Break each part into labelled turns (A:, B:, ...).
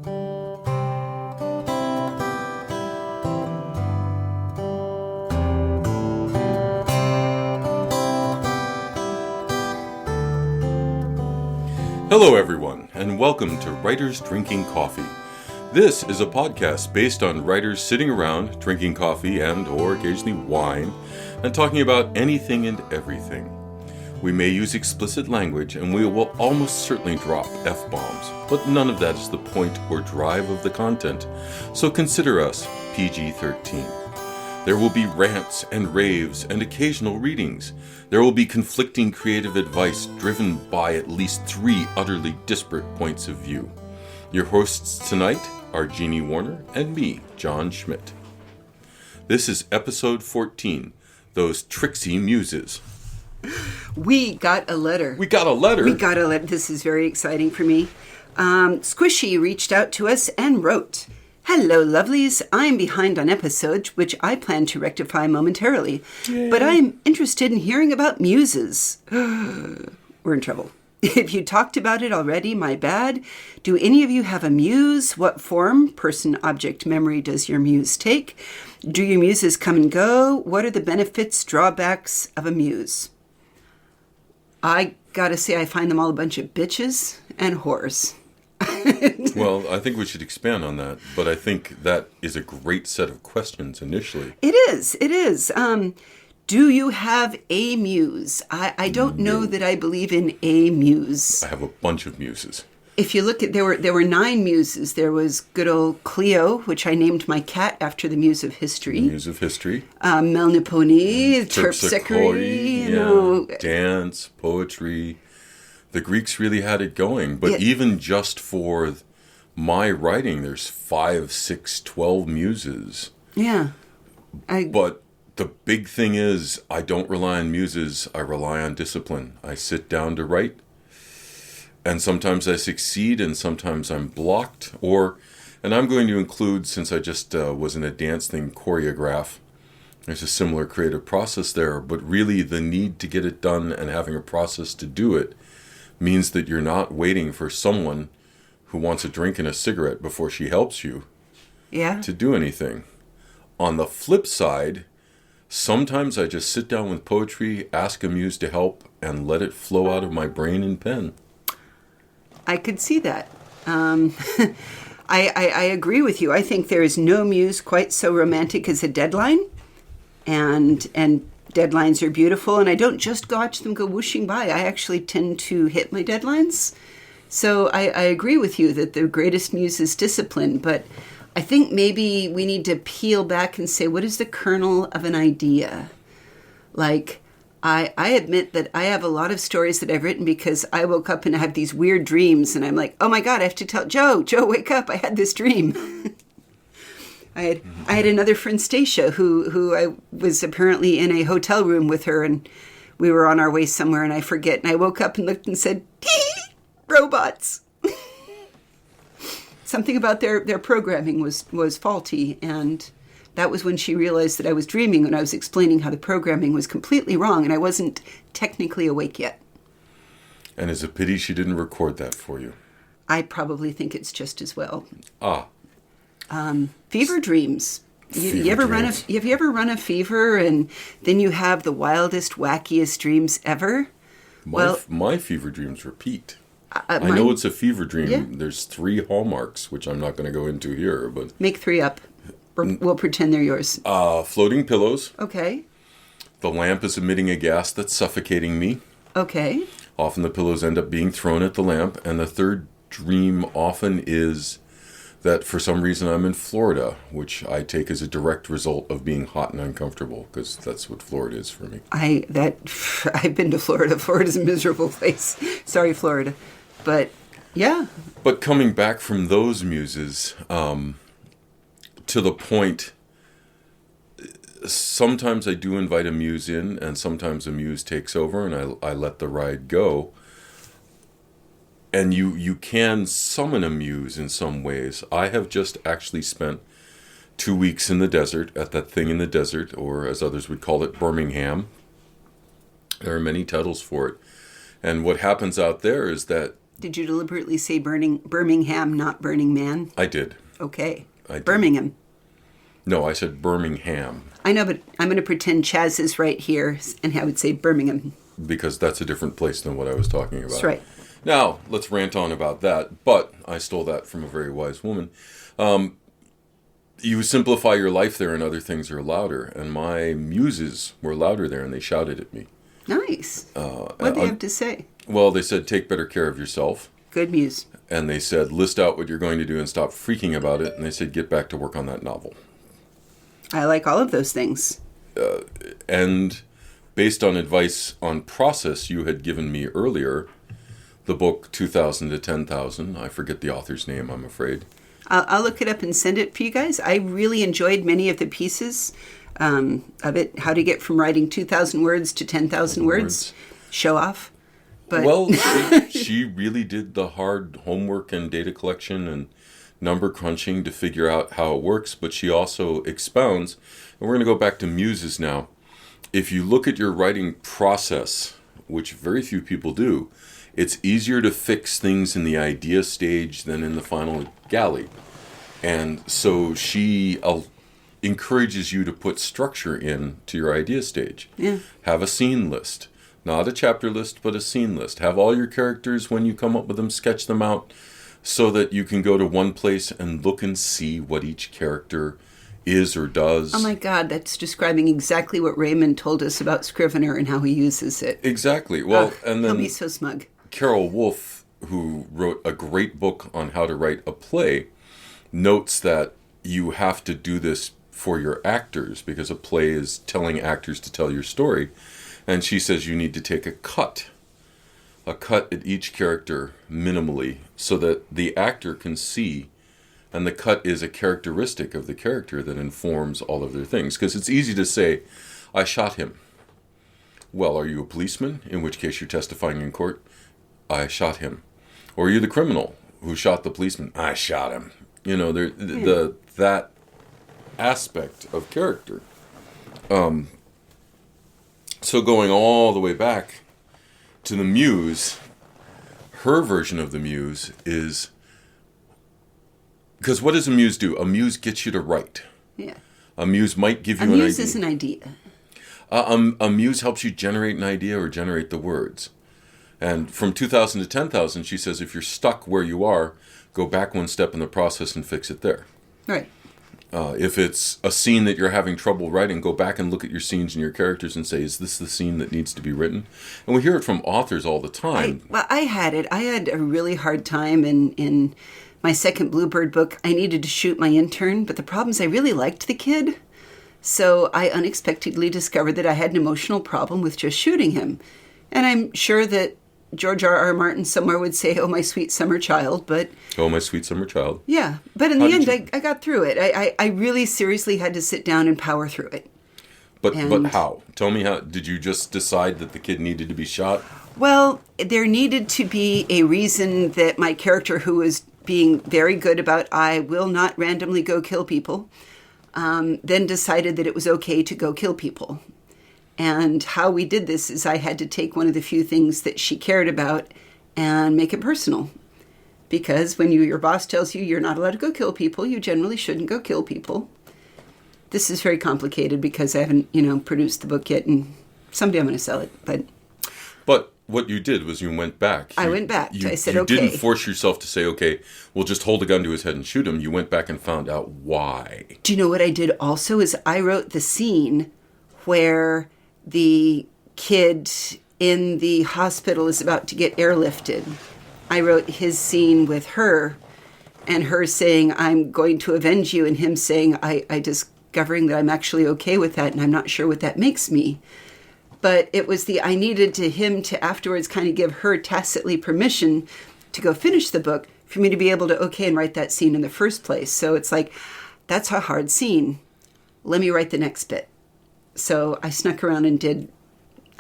A: Hello everyone, and welcome to Writers Drinking Coffee. This is a podcast based on writers sitting around, drinking coffee and or occasionally wine, and talking about anything and everything. We may use explicit language, and we will almost certainly drop F-bombs, but none of that is the point or drive of the content, so consider us PG-13. There will be rants and raves and occasional readings. There will be conflicting creative advice driven by at least 3 utterly disparate points of view. Your hosts tonight are Jeannie Warner and me, John Schmidt. This is episode 14, Those Tricksy Muses.
B: We got a letter.
A: We got a letter?
B: This is very exciting for me. Squishy reached out to us and wrote, "Hello, lovelies. I'm behind on episodes, which I plan to rectify momentarily. Yay. But I'm interested in hearing about Muses." We're in trouble. If you talked about it already, my bad. Do any of you have a muse? What form, person, object, memory does your muse take? Do your muses come and go? What are the benefits, drawbacks of a muse? I gotta say, I find them all a bunch of bitches and whores.
A: Well, I think we should expand on that, but I think that is a great set of questions initially.
B: It is. Do you have a muse? I don't know that I believe in a muse.
A: I have a bunch of muses.
B: If you look at, there were 9 muses. There was good old Cleo, which I named my cat after the muse of history.
A: Muse of history.
B: Melnipone, Terpsichore,
A: dance, poetry. The Greeks really had it going, but even just for my writing, there's 5, 6, 12 muses.
B: Yeah.
A: But the big thing is, I don't rely on muses, I rely on discipline. I sit down to write, and sometimes I succeed, and sometimes I'm blocked. And I'm going to include, since I just was in a dance thing, choreograph. There's a similar creative process there, but really the need to get it done and having a process to do it means that you're not waiting for someone who wants a drink and a cigarette before she helps you to do anything. On the flip side, sometimes I just sit down with poetry, ask a muse to help, and let it flow out of my brain and pen.
B: I could see that. I agree with you. I think there is no muse quite so romantic as a deadline, and deadlines are beautiful, and I don't just watch them go whooshing by. I actually tend to hit my deadlines. So I agree with you that the greatest muse is discipline, but I think maybe we need to peel back and say, what is the kernel of an idea? Like, I admit that I have a lot of stories that I've written because I woke up and I have these weird dreams, and I'm like, oh my God, I have to tell Joe, wake up, I had this dream. I had another friend, Stacia, who I was apparently in a hotel room with her, and we were on our way somewhere, and I forget, and I woke up and looked and said, robots. Something about their programming was faulty, and that was when she realized that I was dreaming when I was explaining how the programming was completely wrong, and I wasn't technically awake yet.
A: And it's a pity she didn't record that for you.
B: I probably think it's just as well.
A: Fever
B: Fever dreams.
A: dreams.
B: Have you ever run a fever and then you have the wildest, wackiest dreams ever?
A: My fever dreams repeat. I know it's a fever dream. Yeah. There's 3 hallmarks, which I'm not going to go into here, but
B: make 3 up. We'll pretend they're yours.
A: Floating pillows.
B: Okay.
A: The lamp is emitting a gas that's suffocating me.
B: Okay.
A: Often the pillows end up being thrown at the lamp, and the third dream often is that for some reason I'm in Florida, which I take as a direct result of being hot and uncomfortable, because that's what Florida is for me.
B: I've been to Florida. Florida's a miserable place. Sorry, Florida. But, yeah.
A: But coming back from those muses, to the point, sometimes I do invite a muse in, and sometimes a muse takes over, and I let the ride go. And you can summon a muse in some ways. I have just actually spent 2 weeks in the desert, at that thing in the desert, or as others would call it, Birmingham. There are many titles for it. And what happens out there is that
B: Did you deliberately say Birmingham, not Burning Man?
A: I did.
B: Okay.
A: I did.
B: Birmingham.
A: No, I said Birmingham.
B: I know, but I'm going to pretend Chaz is right here, and I would say Birmingham.
A: Because that's a different place than what I was talking about.
B: That's right.
A: Now, let's rant on about that, but I stole that from a very wise woman. You simplify your life there and other things are louder, and my muses were louder there, and they shouted at me.
B: Nice. What did they have to say?
A: Well, they said, take better care of yourself.
B: Good muse.
A: And they said, list out what you're going to do and stop freaking about it. And they said, get back to work on that novel.
B: I like all of those things.
A: And based on advice on process you had given me earlier, the book 2,000 to 10,000, I forget the author's name, I'm afraid.
B: I'll look it up and send it for you guys. I really enjoyed many of the pieces of it. How to get from writing 2,000 words to 10,000 words. Show off. But
A: Well, she really did the hard homework and data collection and number crunching to figure out how it works, but she also expounds, and we're going to go back to Muses now. If you look at your writing process, which very few people do, it's easier to fix things in the idea stage than in the final galley. And so she encourages you to put structure in to your idea stage.
B: Yeah.
A: Have a scene list. Not a chapter list, but a scene list. Have all your characters, when you come up with them, sketch them out so that you can go to one place and look and see what each character is or does.
B: Oh my God, that's describing exactly what Raymond told us about Scrivener and how he uses it.
A: Exactly. Well, and then
B: he'll be so smug.
A: Carol Wolfe, who wrote a great book on how to write a play, notes that you have to do this for your actors because a play is telling actors to tell your story. And she says you need to take a cut at each character minimally so that the actor can see, and the cut is a characteristic of the character that informs all of their things. Because it's easy to say, I shot him. Well, are you a policeman? In which case you're testifying in court. I shot him. Or are you the criminal who shot the policeman? I shot him. You know, that aspect of character. So going all the way back to the muse, her version of the muse is... Because what does a muse do? A muse gets you to write.
B: Yeah.
A: A muse might give you
B: an
A: an idea.
B: A muse is an idea.
A: A muse helps you generate an idea or generate the words. And from 2,000 to 10,000, she says, if you're stuck where you are, go back one step in the process and fix it there.
B: Right.
A: If it's a scene that you're having trouble writing, go back and look at your scenes and your characters and say, is this the scene that needs to be written? And we hear it from authors all the time.
B: I had it. I had a really hard time in my second Bluebird book. I needed to shoot my intern, but the problem is I really liked the kid. So I unexpectedly discovered that I had an emotional problem with just shooting him. And I'm sure that George R.R. Martin somewhere would say, oh, my sweet summer child, but...
A: Oh, my sweet summer child.
B: Yeah, but in the end, I got through it. I really seriously had to sit down and power through it.
A: But how? Tell me how. Did you just decide that the kid needed to be shot?
B: Well, there needed to be a reason that my character, who was being very good about, I will not randomly go kill people, then decided that it was okay to go kill people. And how we did this is I had to take one of the few things that she cared about and make it personal. Because when your boss tells you you're not allowed to go kill people, you generally shouldn't go kill people. This is very complicated because I haven't, produced the book yet, and someday I'm going to sell it.
A: But what you did was you went back.
B: I went back. I said,
A: you
B: okay.
A: You didn't force yourself to say, okay, we'll just hold a gun to his head and shoot him. You went back and found out why.
B: Do you know what I did also is I wrote the scene where the kid in the hospital is about to get airlifted. I wrote his scene with her, and her saying, I'm going to avenge you, and him saying, I discovering that I'm actually okay with that, and I'm not sure what that makes me. But it was I needed him to afterwards kind of give her tacitly permission to go finish the book for me to be able to and write that scene in the first place. So it's like, that's a hard scene. Let me write the next bit. So I snuck around and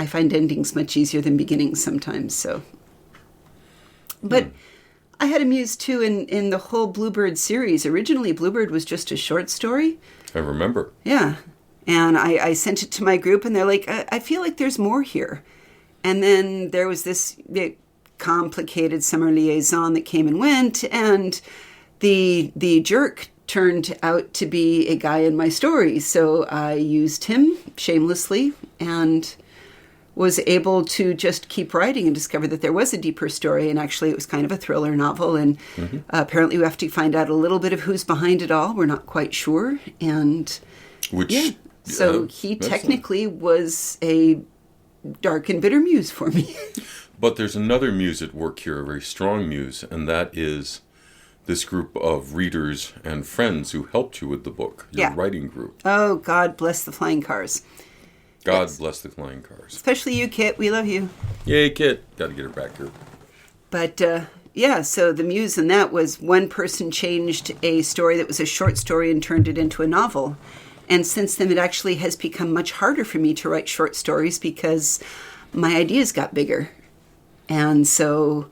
B: I find endings much easier than beginnings sometimes, so. But I had a muse, too, in the whole Bluebird series. Originally, Bluebird was just a short story.
A: I remember.
B: Yeah. And I sent it to my group, and they're like, I feel like there's more here. And then there was this complicated summer liaison that came and went, and the jerk turned out to be a guy in my story. So I used him shamelessly and was able to just keep writing and discover that there was a deeper story. And actually, it was kind of a thriller novel. And apparently, we have to find out a little bit of who's behind it all. We're not quite sure. And so he technically was a dark and bitter muse for me.
A: But there's another muse at work here, a very strong muse, and that is this group of readers and friends who helped you with the book, your writing group.
B: Oh, God bless the flying cars.
A: God bless the flying cars.
B: Especially you, Kit. We love you.
A: Yay, Kit. Got to get her back here.
B: But, so the muse in that was one person changed a story that was a short story and turned it into a novel. And since then, it actually has become much harder for me to write short stories because my ideas got bigger. And so...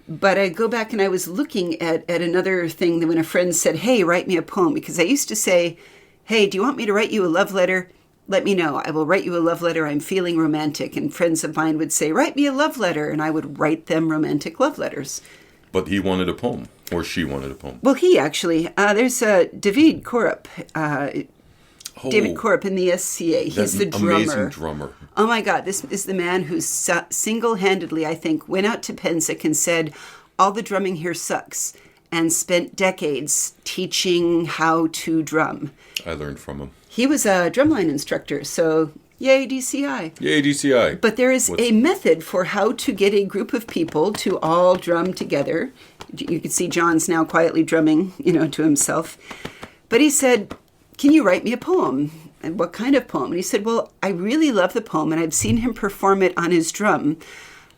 B: But I go back and I was looking at another thing that when a friend said, hey, write me a poem. Because I used to say, hey, do you want me to write you a love letter? Let me know. I will write you a love letter. I'm feeling romantic. And friends of mine would say, write me a love letter. And I would write them romantic love letters.
A: But he wanted a poem, or she wanted a poem.
B: Well, he actually, there's David Korup. David Korup in the SCA. He's the drummer.
A: Amazing drummer.
B: Oh my God, this is the man who single-handedly, I think, went out to Pensick and said, all the drumming here sucks, and spent decades teaching how to drum.
A: I learned from him.
B: He was a drumline instructor, so yay DCI.
A: Yay DCI.
B: But there is a method for how to get a group of people to all drum together. You can see John's now quietly drumming, to himself. But he said, can you write me a poem? And what kind of poem? And he said, well, I really love the poem, and I've seen him perform it on his drum,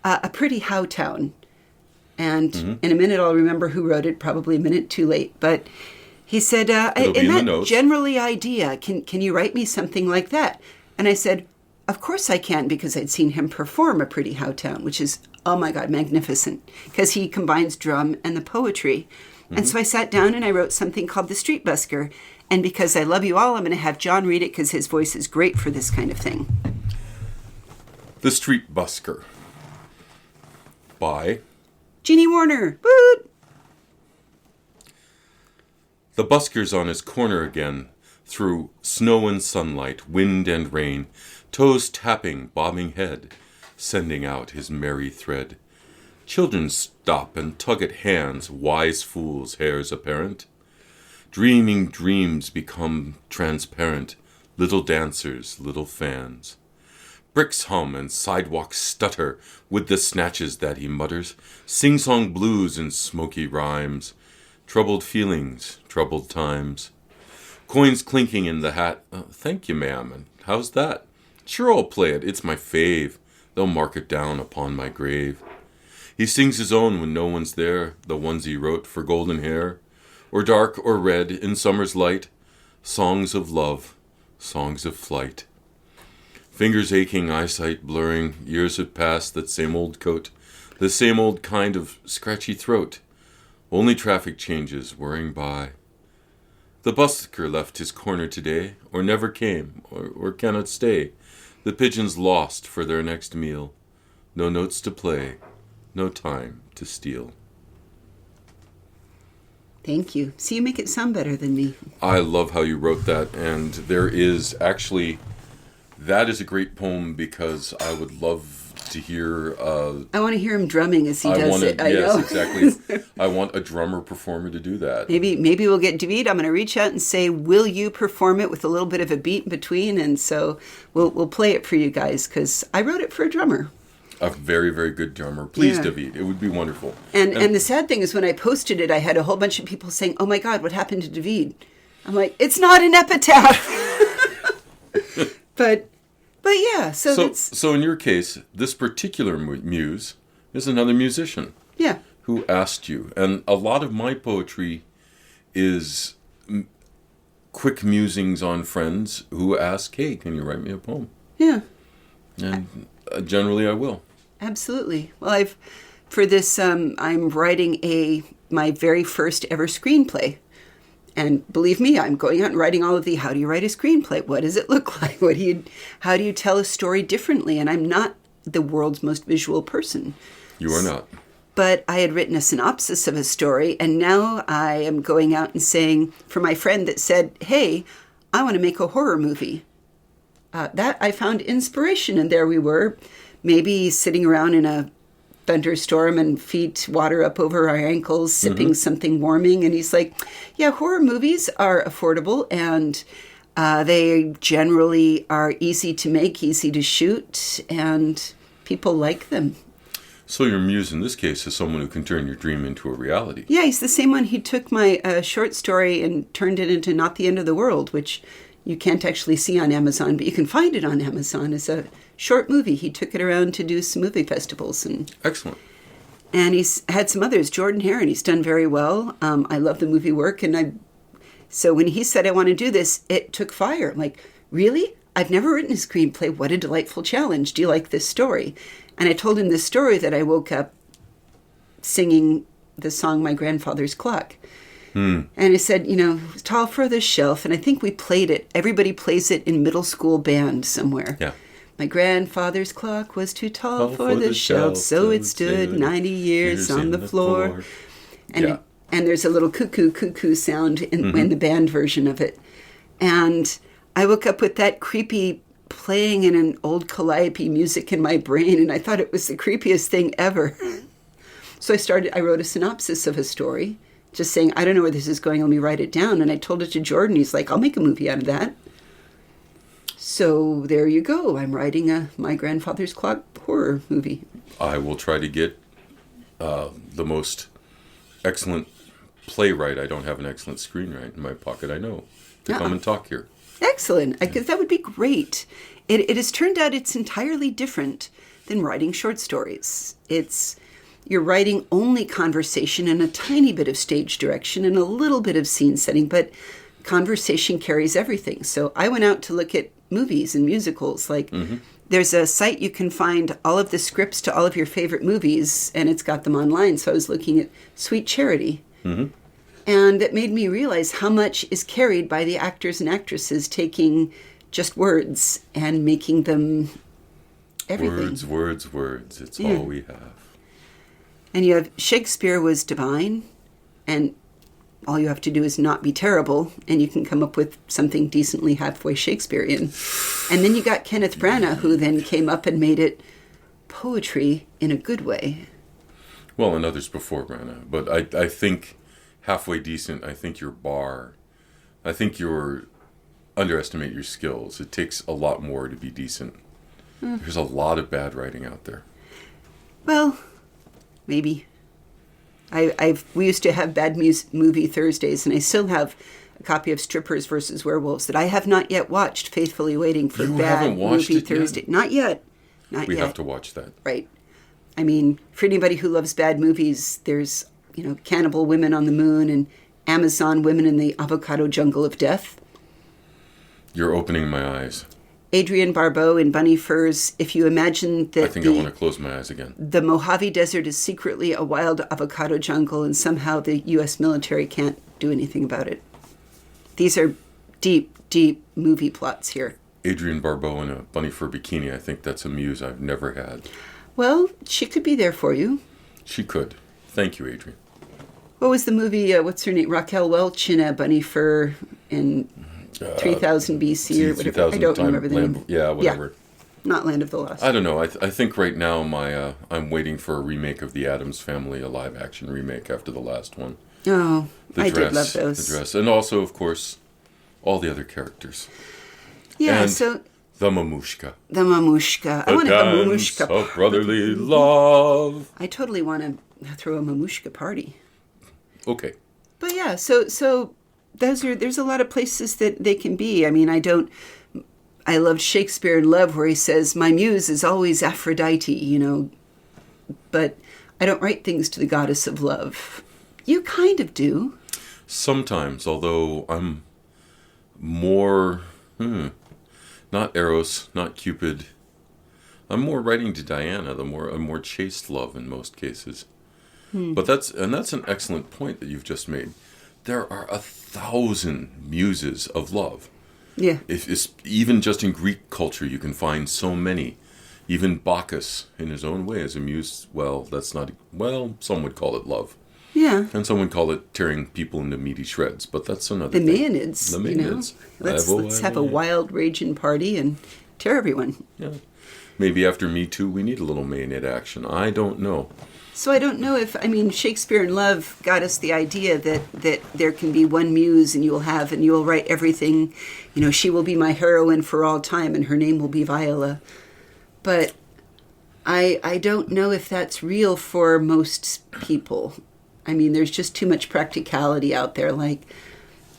B: A Pretty How Town. And in a minute, I'll remember who wrote it, probably a minute too late. But he said, in that generally idea, can you write me something like that? And I said, of course I can, because I'd seen him perform A Pretty How Town, which is, oh my God, magnificent, because he combines drum and the poetry. And so I sat down and I wrote something called The Street Busker. And because I love you all, I'm going to have John read it because his voice is great for this kind of thing.
A: The Street Busker by
B: Jeannie Warner. Woot!
A: The busker's on his corner again, through snow and sunlight, wind and rain, toes tapping, bobbing head, sending out his merry thread. Children stop and tug at hands, wise fools, hairs apparent. Dreaming dreams become transparent, little dancers, little fans. Bricks hum and sidewalks stutter with the snatches that he mutters, sing-song blues and smoky rhymes, troubled feelings, troubled times. Coins clinking in the hat, thank you, ma'am, and how's that? Sure, I'll play it, it's my fave, they'll mark it down upon my grave. He sings his own when no one's there, the ones he wrote for golden hair, or dark or red in summer's light, songs of love, songs of flight. Fingers aching, eyesight blurring, years have passed, that same old coat, the same old kind of scratchy throat. Only traffic changes whirring by. The busker left his corner today, or never came, or cannot stay. The pigeons lost for their next meal. No notes to play, no time to steal.
B: Thank you. See, you make it sound better than me.
A: I love how you wrote that, and there is actually, that is a great poem because I would love to hear...
B: I want to hear him drumming as he does it.
A: Yes, exactly. I want a drummer performer to do that.
B: Maybe we'll get David. I'm going to reach out and say, will you perform it with a little bit of a beat in between? And so we'll play it for you guys because I wrote it for a drummer.
A: A very, very good drummer. Please, David. It would be wonderful.
B: And the sad thing is when I posted it, I had a whole bunch of people saying, oh my God, what happened to David? I'm like, it's not an epitaph. But yeah. So
A: in your case, this particular muse is another musician.
B: Yeah.
A: Who asked you. And a lot of my poetry is quick musings on friends who ask, hey, can you write me a poem?
B: Yeah.
A: And generally I will.
B: Absolutely. Well, for this, I'm writing my very first ever screenplay. And believe me, I'm going out and writing all of how do you write a screenplay? What does it look like? How do you tell a story differently? And I'm not the world's most visual person.
A: You are not.
B: But I had written a synopsis of a story, and now I am going out and saying, for my friend that said, hey, I want to make a horror movie. That I found inspiration, and there we were, maybe sitting around in a thunderstorm and feet water up over our ankles, sipping something warming. And he's like, yeah, horror movies are affordable, and they generally are easy to make, easy to shoot, and people like them.
A: So your muse in this case is someone who can turn your dream into a reality.
B: Yeah, he's the same one. He took my short story and turned it into Not the End of the World, which you can't actually see on Amazon, but you can find it on Amazon as a short movie. He took it around to do some movie festivals.
A: Excellent.
B: And he's had some others. Jordan Heron, he's done very well. I love the movie work. So when he said, I want to do this, it took fire. I'm like, really? I've never written a screenplay. What a delightful challenge. Do you like this story? And I told him this story that I woke up singing the song My Grandfather's Clock. And I said, tall for the shelf. And I think we played it. Everybody plays it in middle school band somewhere.
A: Yeah.
B: My grandfather's clock was too tall for the shelf, so it stood 90 years on the floor. And there's a little cuckoo sound in the band version of it. And I woke up with that creepy playing in an old calliope music in my brain, and I thought it was the creepiest thing ever. So I wrote a synopsis of a story, just saying, I don't know where this is going, let me write it down. And I told it to Jordan. He's like, I'll make a movie out of that. So there you go. I'm writing a My Grandfather's Clock horror movie.
A: I will try to get the most excellent playwright. I don't have an excellent screenwriter in my pocket, I know, to come and talk here.
B: Excellent. Because that would be great. It has turned out it's entirely different than writing short stories. You're writing only conversation and a tiny bit of stage direction and a little bit of scene setting, but conversation carries everything. So I went out to look at movies and musicals. There's a site you can find all of the scripts to all of your favorite movies, and it's got them online. So I was looking at Sweet Charity. And it made me realize how much is carried by the actors and actresses taking just words and making them everything.
A: Words. It's all we have.
B: And you have Shakespeare was divine, and all you have to do is not be terrible, and you can come up with something decently halfway Shakespearean. And then you got Kenneth Branagh, who then came up and made it poetry in a good way.
A: Well, and others before Branagh. But I think halfway decent, I think I think you're underestimate your skills. It takes a lot more to be decent. There's a lot of bad writing out there.
B: Well, maybe. We used to have bad movie Thursdays, and I still have a copy of Strippers versus Werewolves that I have not yet watched, faithfully waiting for bad movie Thursday.
A: Yet?
B: Not yet.
A: We have to watch that.
B: Right. I mean, for anybody who loves bad movies, there's, Cannibal Women on the Moon and Amazon Women in the Avocado Jungle of Death.
A: You're opening my eyes.
B: Adrienne Barbeau in Bunny Furs. If you imagine that
A: I think I want to close my eyes again.
B: The Mojave Desert is secretly a wild avocado jungle, and somehow the U.S. military can't do anything about it. These are deep, deep movie plots here.
A: Adrienne Barbeau in a bunny fur bikini. I think that's a muse I've never had.
B: Well, she could be there for you.
A: She could. Thank you, Adrienne.
B: What was the movie, what's her name? Raquel Welch in a bunny fur in 3000 BC or whatever. I don't remember the name.
A: Yeah, whatever.
B: Yeah. Not Land of the Lost.
A: I don't know. I think right now I'm waiting for a remake of The Addams Family, a live-action remake after the last one.
B: Oh, I did love those.
A: The dress. And also, of course, all the other characters.
B: Yeah,
A: and
B: so...
A: The Mamushka.
B: The Mamushka. I want a Mamushka.
A: Of brotherly love.
B: I totally want to throw a Mamushka party.
A: Okay.
B: But yeah, so there's a lot of places that they can be. I mean, I loved Shakespeare in Love, where he says, my muse is always Aphrodite, but I don't write things to the goddess of love. You kind of do.
A: Sometimes, although I'm more, not Eros, not Cupid. I'm more writing to Diana, a more chaste love in most cases. But that's an excellent point that you've just made. There are 1,000 muses of love.
B: Yeah.
A: If it's, even just in Greek culture, you can find so many. Even Bacchus, in his own way, is a muse. Well, that's not... Well, some would call it love.
B: Yeah.
A: And some would call it tearing people into meaty shreds, but that's another
B: The
A: thing.
B: Maenads.
A: The Maenads.
B: Let's have a wild raging party and tear everyone.
A: Yeah. Maybe after Me Too, we need a little Maenad action. I don't know.
B: So I don't know if, Shakespeare in Love got us the idea that there can be one muse and you will write everything. She will be my heroine for all time and her name will be Viola. But I don't know if that's real for most people. There's just too much practicality out there. Like,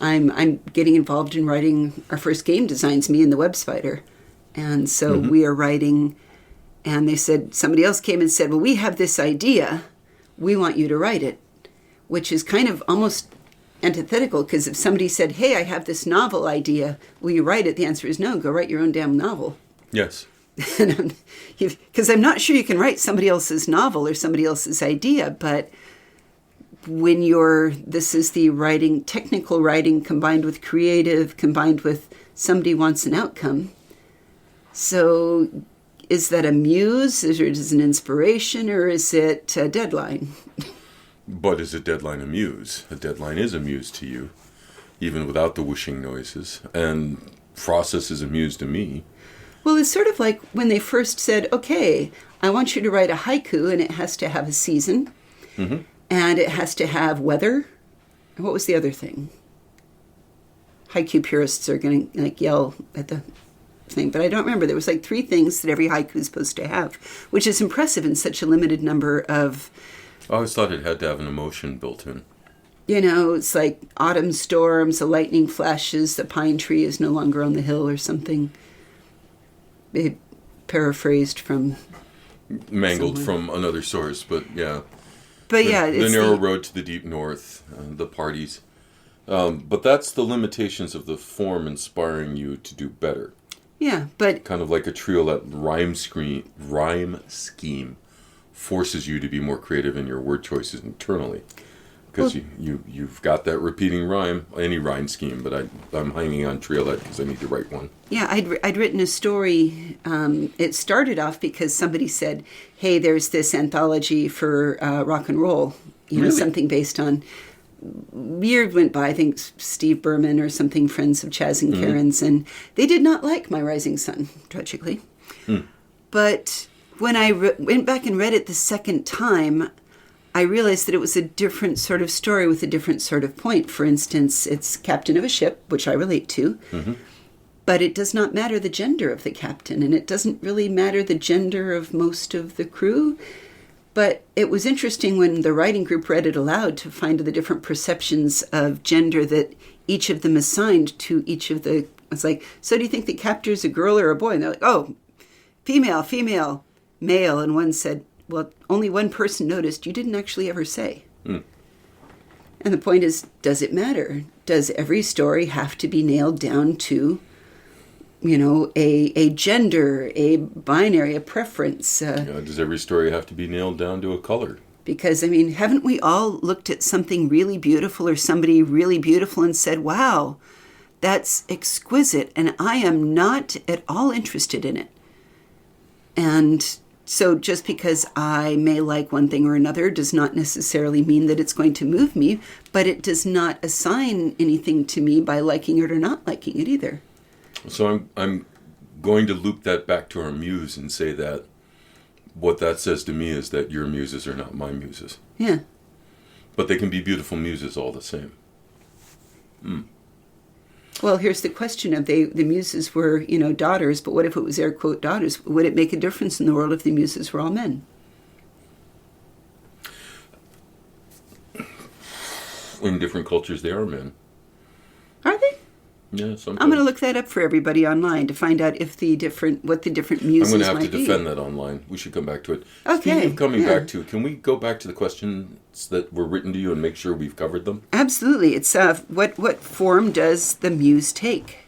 B: I'm getting involved in writing our first game designs, me and the Web Spider. And so we are writing, and somebody else came and said, well, we have this idea. We want you to write it, which is kind of almost antithetical, because if somebody said, hey, I have this novel idea, will you write it? The answer is no, go write your own damn novel. Yes. Because I'm not sure you can write somebody else's novel or somebody else's idea, but when this is the writing, technical writing combined with creative, combined with somebody wants an outcome. So is that a muse, or is it an inspiration, or is it a deadline?
A: But is a deadline a muse? A deadline is a muse to you, even without the whooshing noises. And process is a muse to me.
B: Well, it's sort of like when they first said, okay, I want you to write a haiku, and it has to have a season, and it has to have weather. What was the other thing? Haiku purists are going to yell at the thing, but I don't remember. There was 3 things that every haiku is supposed to have, which is impressive in such a limited number of...
A: I always thought it had to have an emotion built in.
B: It's like autumn storms, the lightning flashes, the pine tree is no longer on the hill or something. Paraphrased from...
A: Mangled from another source, but yeah.
B: But yeah,
A: the narrow road to the deep north, the parties. But that's the limitations of the form inspiring you to do better.
B: Yeah, but...
A: Kind of like a trio that rhyme scheme forces you to be more creative in your word choices internally. Because you've got that repeating rhyme, any rhyme scheme, but I'm hanging on triolet because I need to write one.
B: Yeah, I'd written a story. It started off because somebody said, hey, there's this anthology for rock and roll,
A: Really?
B: Something based on... Years went by, I think Steve Berman or something, friends of Chaz and Karen's, and they did not like My Rising Sun, tragically. But when I went back and read it the second time, I realized that it was a different sort of story with a different sort of point. For instance, it's captain of a ship, which I relate to, but it does not matter the gender of the captain, and it doesn't really matter the gender of most of the crew. But it was interesting when the writing group read it aloud to find the different perceptions of gender that each of them assigned to each of the... It's like, so do you think the captor's a girl or a boy? And they're like, oh, female, male. And one said, well, only one person noticed. You didn't actually ever say. And the point is, does it matter? Does every story have to be nailed down to... a gender, a binary, a preference.
A: Does every story have to be nailed down to a color?
B: Because, haven't we all looked at something really beautiful or somebody really beautiful and said, wow, that's exquisite, and I am not at all interested in it. And so just because I may like one thing or another does not necessarily mean that it's going to move me, but it does not assign anything to me by liking it or not liking it either.
A: So I'm going to loop that back to our muse and say that what that says to me is that your muses are not my muses.
B: Yeah.
A: But they can be beautiful muses all the same.
B: Well, here's the question of the muses were, daughters, but what if it was air quote daughters? Would it make a difference in the world if the muses were all men?
A: In different cultures, they are men.
B: Are they?
A: Yeah, sometimes.
B: I'm going to look that up for everybody online to find out what the different muses
A: I'm going to have
B: might
A: to defend that online. We should come back to it.
B: Okay.
A: Speaking of coming back to, can we go back to the questions that were written to you and make sure we've covered them?
B: Absolutely. It's what form does the muse take?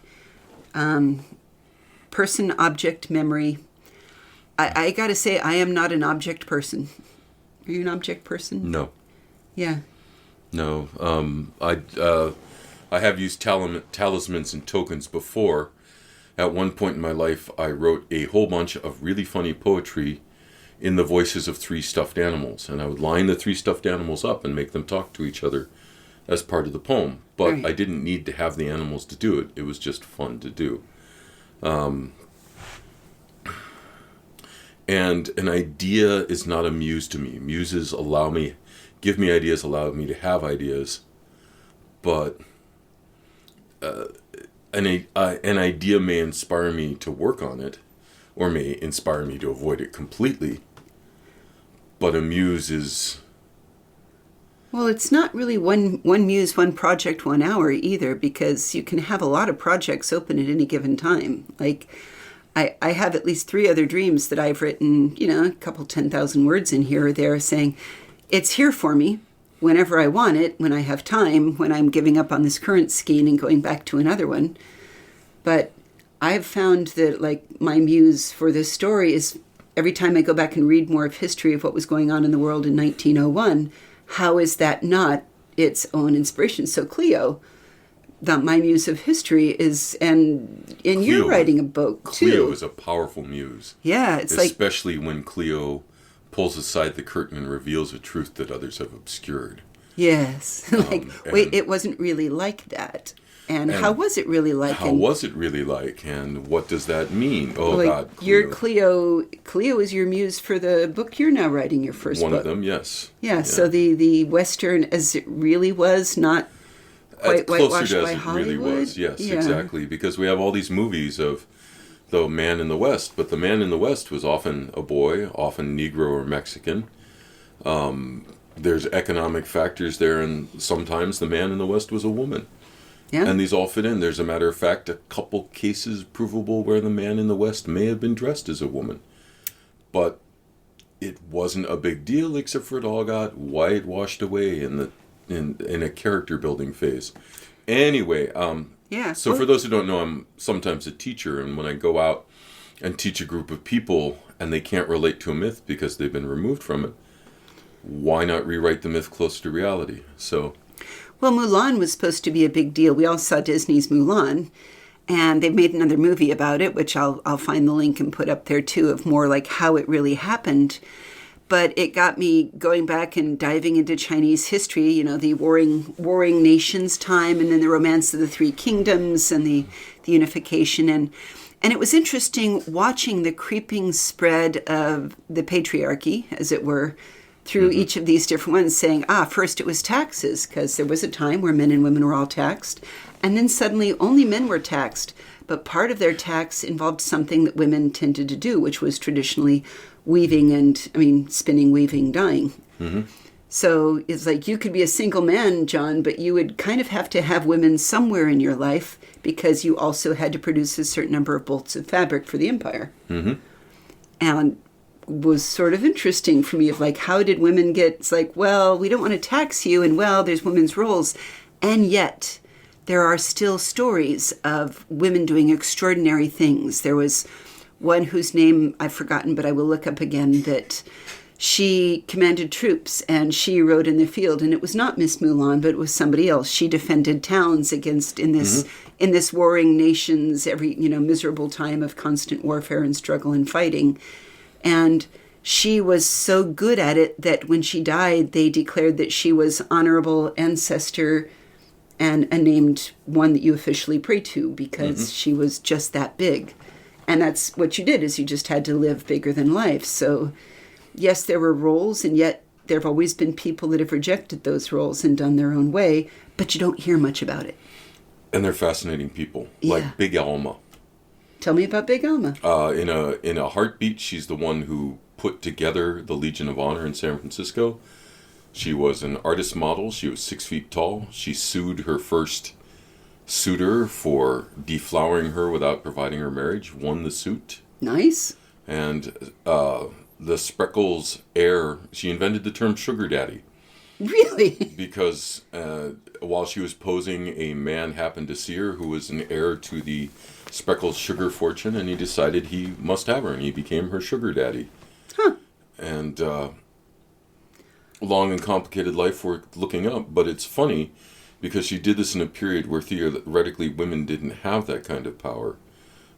B: Person, object, memory. I got to say, I am not an object person. Are you an object person?
A: No.
B: Yeah.
A: No. I have used talismans and tokens before, At one point in my life, I wrote a whole bunch of really funny poetry in the voices of 3 stuffed animals. And I would line the 3 stuffed animals up and make them talk to each other as part of the poem. But
B: Right.
A: I didn't need to have the animals to do it. It was just fun to do. And an idea is not a muse to me. Muses give me ideas, allow me to have ideas. But an idea may inspire me to work on it, or may inspire me to avoid it completely. But a muse is...
B: Well, it's not really one muse, one project, 1 hour either, because you can have a lot of projects open at any given time. Like, I have at least 3 other dreams that I've written, a couple 10,000 words in here or there saying, it's here for me whenever I want it, when I have time, when I'm giving up on this current skein and going back to another one. But I've found that, like, my muse for this story is every time I go back and read more of history of what was going on in the world in 1901, how is that not its own inspiration? So Cleo, my muse of history is, and you're writing a book too.
A: Cleo is a powerful muse.
B: Yeah, it's
A: especially when Cleo pulls aside the curtain and reveals a truth that others have obscured.
B: Yes. Wait, it wasn't really like that. And how was it really like?
A: How was it really like? And what does that mean? Oh, God, Cleo.
B: Your Cleo is your muse for the book you're now writing, your first book.
A: One of them, yes.
B: Yeah, so the Western, as it really was, not quite whitewashed by Hollywood.
A: Really was, yes, exactly. Because we have all these movies of the man in the West, but the man in the West was often a boy, often Negro or Mexican. There's economic factors there, and sometimes the man in the West was a woman.
B: Yeah.
A: And these all fit in. There's, a matter of fact, a couple cases provable where the man in the West may have been dressed as a woman. But it wasn't a big deal, except for it all got whitewashed away in a character building phase. Anyway, so for those who don't know, I'm sometimes a teacher, and when I go out and teach a group of people and they can't relate to a myth because they've been removed from it, why not rewrite the myth closer to reality? So,
B: well, Mulan was supposed to be a big deal. We all saw Disney's Mulan, and they've made another movie about it, which I'll find the link and put up there too, of more like how it really happened. But it got me going back and diving into Chinese history, the warring nations time, and then the romance of the 3 kingdoms and the unification. And it was interesting watching the creeping spread of the patriarchy, as it were, through each of these different ones, saying, first it was taxes, because there was a time where men and women were all taxed. And then suddenly only men were taxed. But part of their tax involved something that women tended to do, which was traditionally weaving spinning, weaving, dyeing. Mm-hmm. So it's like you could be a single man, John, but you would kind of have to have women somewhere in your life because you also had to produce a certain number of bolts of fabric for the empire. Mm-hmm. And was sort of interesting for me of like, how did women get, it's like, well, we don't want to tax you, and well, there's women's roles. And yet there are still stories of women doing extraordinary things. There was one whose name I've forgotten, but I will look up again, that she commanded troops and she rode in the field, and it was not Miss Mulan, but it was somebody else. She defended towns against, in this warring nations, every, miserable time of constant warfare and struggle and fighting. And she was so good at it that when she died, they declared that she was honorable ancestor and a named one that you officially pray to, because she was just that big. And that's what you did, is you just had to live bigger than life. So yes, there were roles, and yet there have always been people that have rejected those roles and done their own way, but you don't hear much about it.
A: And they're fascinating people, like Big Alma.
B: Tell me about Big Alma.
A: In a heartbeat, she's the one who put together the Legion of Honor in San Francisco. She was an artist model. She was 6 feet tall. She sued her first suitor for deflowering her without providing her marriage, won the suit.
B: Nice.
A: And the Spreckles heir, she invented the term sugar daddy.
B: Really?
A: Because while she was posing, a man happened to see her who was an heir to the Spreckles sugar fortune, and he decided he must have her, and he became her sugar daddy.
B: Huh.
A: And long and complicated life worth looking up, but it's funny because she did this in a period where theoretically women didn't have that kind of power.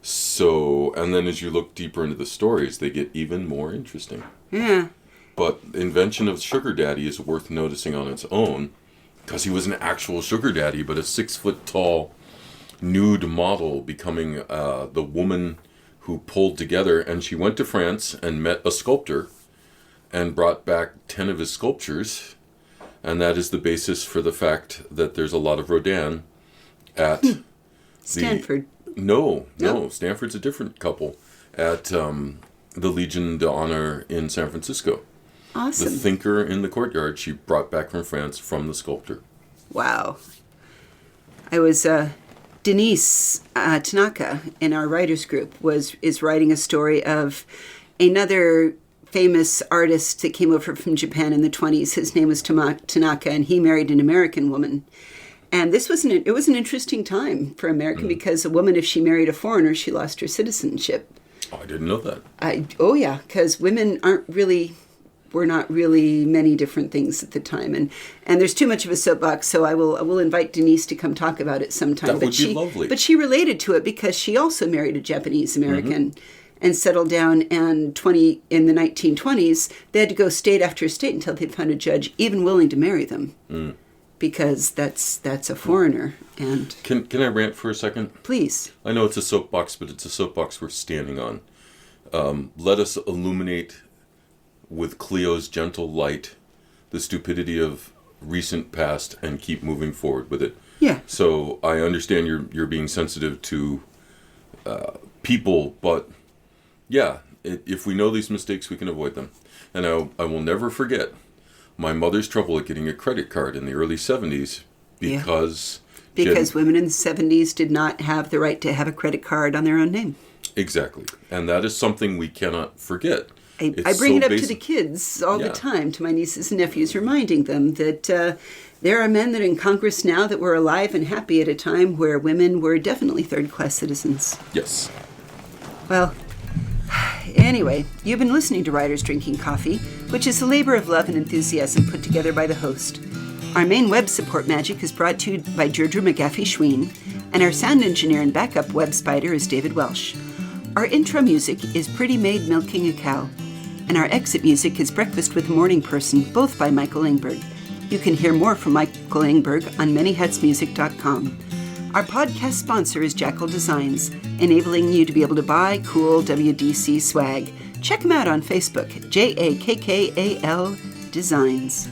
A: So, and then as you look deeper into the stories, they get even more interesting.
B: Yeah.
A: But the invention of Sugar Daddy is worth noticing on its own, because he was an actual sugar daddy, but a 6 foot tall nude model becoming the woman who pulled together. And she went to France and met a sculptor and brought back 10 of his sculptures. And that is the basis for the fact that there's a lot of Rodin at
B: Stanford.
A: No, Stanford's a different couple at the Legion d'Honneur in San Francisco.
B: Awesome.
A: The thinker in the courtyard she brought back from France from the sculptor.
B: Wow. I was Denise Tanaka in our writers group is writing a story of another famous artist that came over from Japan in the 1920s. His name was Tanaka, and he married an American woman. And it was an interesting time for America because a woman, if she married a foreigner, she lost her citizenship.
A: Oh, I didn't know that.
B: Because women were not really many different things at the time. And there's too much of a soapbox, so I will invite Denise to come talk about it sometime.
A: That would be lovely.
B: But she related to it because she also married a Japanese American and settled down, and in the 1920s, they had to go state after state until they found a judge even willing to marry them. Because that's a foreigner. And
A: Can I rant for a second?
B: Please.
A: I know it's a soapbox, but it's a soapbox we're standing on. Let us illuminate with Cleo's gentle light the stupidity of recent past and keep moving forward with it.
B: Yeah.
A: So I understand you're being sensitive to people, but yeah, if we know these mistakes, we can avoid them. And I will never forget my mother's trouble at getting a credit card in the early 70s because
B: women in the 70s did not have the right to have a credit card on their own name.
A: Exactly. And that is something we cannot forget.
B: I bring it up to the kids all the time, to my nieces and nephews, reminding them that there are men that are in Congress now that were alive and happy at a time where women were definitely third-class citizens.
A: Yes.
B: Well, anyway, you've been listening to Writers Drinking Coffee, which is a labor of love and enthusiasm put together by the host. Our main web support magic is brought to you by Deirdre McGaffey-Schween, and our sound engineer and backup web spider is David Welsh. Our intro music is Pretty Maid Milking a Cow, and our exit music is Breakfast with a Morning Person, both by Michael Engberg. You can hear more from Michael Engberg on manyhatsmusic.com. Our podcast sponsor is Jackal Designs, enabling you to be able to buy cool WDC swag. Check them out on Facebook, JAKKAL Designs.